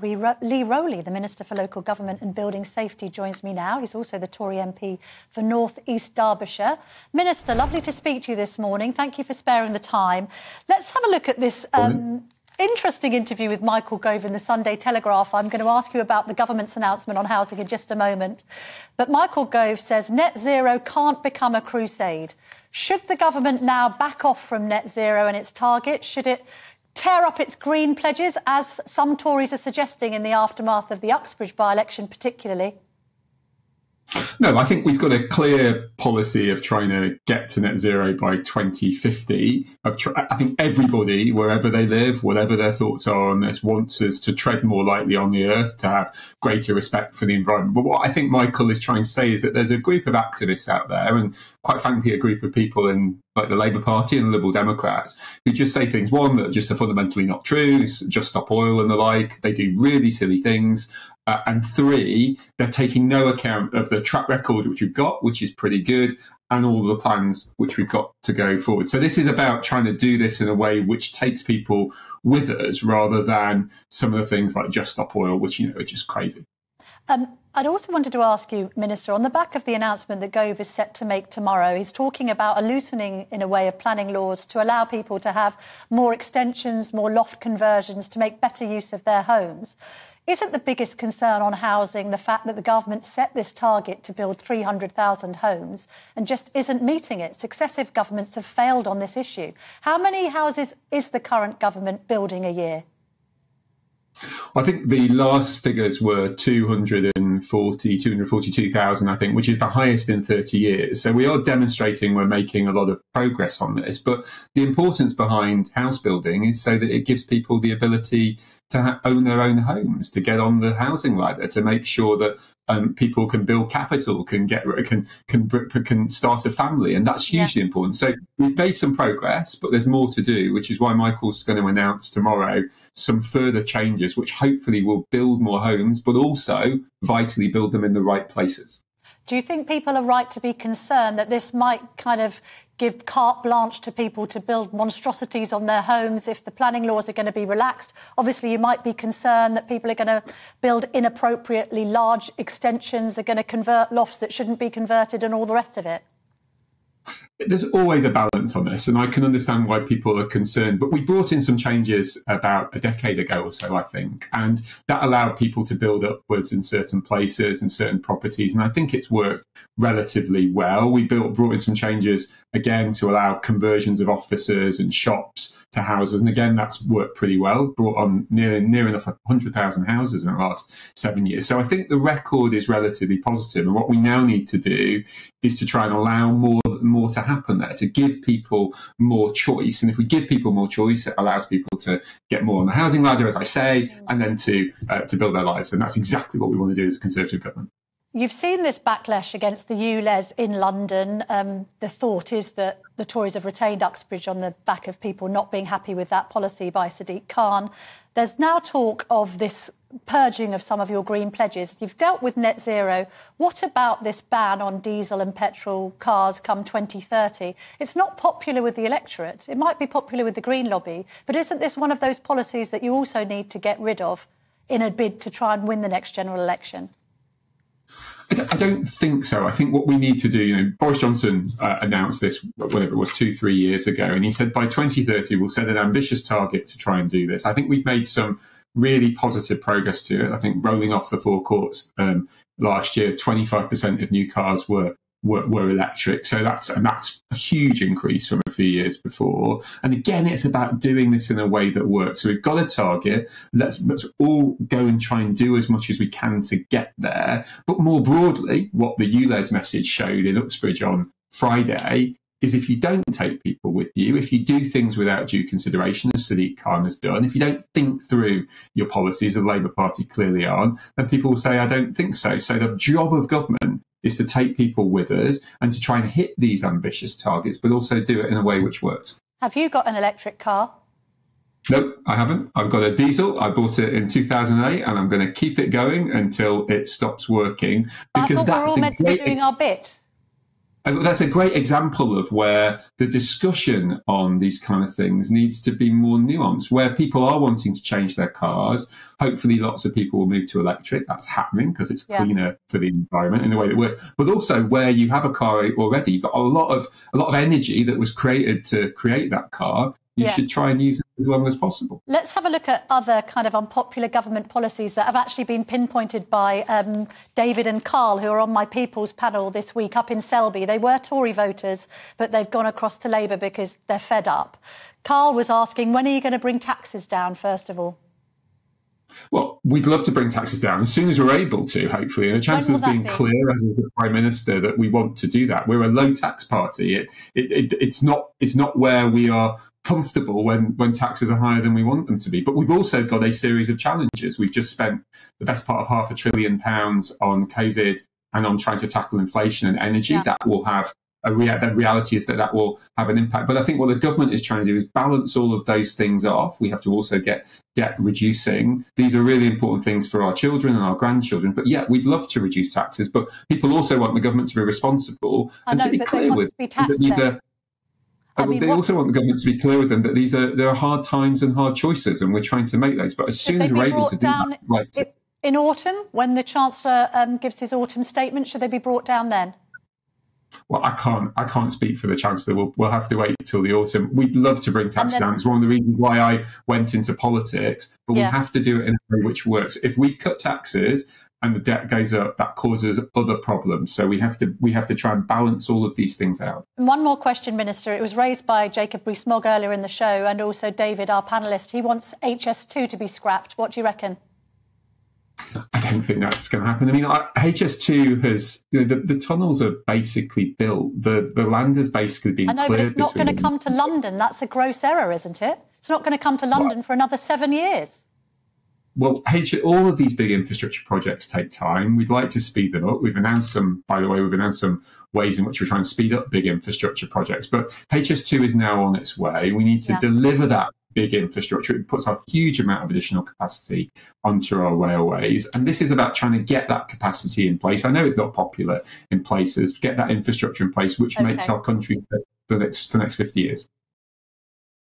Lee Rowley, the Minister for Local Government and Building Safety, joins me now. He's also the Tory MP for North East Derbyshire. Minister, lovely to speak to you this morning. Thank you for sparing the time. Let's have a look at this interesting interview with Michael Gove in the Sunday Telegraph. I'm going to ask you about the government's announcement on housing in just a moment. But Michael Gove says net zero can't become a crusade. Should the government now back off from net zero and its target? Should it tear up its green pledges, as some Tories are suggesting in the aftermath of the Uxbridge by-election particularly? No, I think we've got a clear policy of trying to get to net zero by 2050. I think everybody, wherever they live, whatever their thoughts are on this, wants us to tread more lightly on the earth, to have greater respect for the environment. But what I think Michael is trying to say is that there's a group of activists out there, and quite frankly, a group of people in like the Labour Party and the Liberal Democrats, who just say things, one, that just are fundamentally not true, just stop oil and the like. They do really silly things. And three, they're taking no account of the track record which we've got, which is pretty good, and all the plans which we've got to go forward. So this is about trying to do this in a way which takes people with us, rather than some of the things like just stop oil, which, are just crazy. I'd also wanted to ask you, Minister, on the back of the announcement that Gove is set to make tomorrow, he's talking about a loosening, in a way, of planning laws to allow people to have more extensions, more loft conversions, to make better use of their homes. Isn't the biggest concern on housing the fact that the government set this target to build 300,000 homes and just isn't meeting it? Successive governments have failed on this issue. How many houses is the current government building a year? I think the last figures were 242,000, I think, which is the highest in 30 years. So we are demonstrating we're making a lot of progress on this. But the importance behind house building is so that it gives people the ability to own their own homes, to get on the housing ladder, to make sure that people can build capital, can start a family, and that's hugely important. So we've made some progress, but there's more to do, which is why Michael's going to announce tomorrow some further changes, which hopefully will build more homes, but also vitally build them in the right places. Do you think people are right to be concerned that this might kind of give carte blanche to people to build monstrosities on their homes if the planning laws are going to be relaxed? Obviously, you might be concerned that people are going to build inappropriately large extensions, are going to convert lofts that shouldn't be converted, and all the rest of it. There's always a balance on this, and I can understand why people are concerned. But we brought in some changes about a decade ago or so, I think, and that allowed people to build upwards in certain places and certain properties, and I think it's worked relatively well. We brought in some changes, again, to allow conversions of offices and shops to houses, and again, that's worked pretty well. Brought on near enough 100,000 houses in the last 7 years. So I think the record is relatively positive, and what we now need to do is to try and allow more to happen there, to give people more choice. And if we give people more choice, it allows people to get more on the housing ladder, as I say, and then to build their lives. And that's exactly what we want to do as a Conservative government. You've seen this backlash against the ULEZ in London. The thought is that the Tories have retained Uxbridge on the back of people not being happy with that policy by Sadiq Khan. There's now talk of this purging of some of your green pledges. You've dealt with net zero. What about this ban on diesel and petrol cars come 2030? It's not popular with the electorate. It might be popular with the Green lobby, but isn't this one of those policies that you also need to get rid of in a bid to try and win the next general election? I don't think so. I think what we need to do, Boris Johnson announced this, whatever it was, 2-3 years ago, and he said by 2030 we'll set an ambitious target to try and do this. I think we've made some really positive progress to it. I think rolling off the forecourts last year, 25% of new cars were electric. So that's a huge increase from a few years before. And again, it's about doing this in a way that works. So we've got a target. Let's all go and try and do as much as we can to get there. But more broadly, what the ULEZ message showed in Uxbridge on Friday is if you don't take people with you, if you do things without due consideration, as Sadiq Khan has done, if you don't think through your policies, the Labour Party clearly aren't, then people will say, I don't think so. So the job of government is to take people with us and to try and hit these ambitious targets, but also do it in a way which works. Have you got an electric car? No, I haven't. I've got a diesel. I bought it in 2008 and I'm going to keep it going until it stops working. Because I thought we're all meant to be doing our bit. That's a great example of where the discussion on these kind of things needs to be more nuanced, where people are wanting to change their cars. Hopefully lots of people will move to electric. That's happening because it's cleaner for the environment in the way that works. But also where you have a car already, you've got a lot of energy that was created to create that car. You should try and use it as long as possible. Let's have a look at other kind of unpopular government policies that have actually been pinpointed by David and Carl, who are on my People's panel this week up in Selby. They were Tory voters, but they've gone across to Labour because they're fed up. Carl was asking, when are you going to bring taxes down, first of all? Well, we'd love to bring taxes down as soon as we're able to, hopefully. And the chances of being clear, as is the Prime Minister, that we want to do that. We're a low tax party. It's not where we are comfortable when taxes are higher than we want them to be. But we've also got a series of challenges. We've just spent the best part of £500 billion on COVID and on trying to tackle inflation and energy. That will have the reality is that will have an impact. But I think what the government is trying to do is balance all of those things off. We have to also get debt reducing. These are really important things for our children and our grandchildren. But we'd love to reduce taxes. But people also want the government to be responsible and to be clear with that these are. They also want the government to be clear with them that there are hard times and hard choices, and we're trying to make those. But as soon as we're able to do that, in autumn, when the Chancellor gives his autumn statement, should they be brought down then? Well, I can't speak for the Chancellor. We'll have to wait till the autumn. We'd love to bring taxes down. It's one of the reasons why I went into politics. But we have to do it in a way which works. If we cut taxes and the debt goes up, that causes other problems. So we have to try and balance all of these things out. And one more question, Minister. It was raised by Jacob Rees-Mogg earlier in the show, and also David, our panellist. He wants HS2 to be scrapped. What do you reckon? I don't think that's going to happen. I mean, HS2 has, the tunnels are basically built. The land has basically been cleared. I know, but it's not going to come to London. That's a gross error, isn't it? It's not going to come to London for another 7 years. Well, all of these big infrastructure projects take time. We'd like to speed them up. We've announced some ways in which we're trying to speed up big infrastructure projects. But HS2 is now on its way. We need to deliver that big infrastructure. It puts a huge amount of additional capacity onto our railways. And this is about trying to get that capacity in place. I know it's not popular in places, get that infrastructure in place, which makes our country fit for the next 50 years.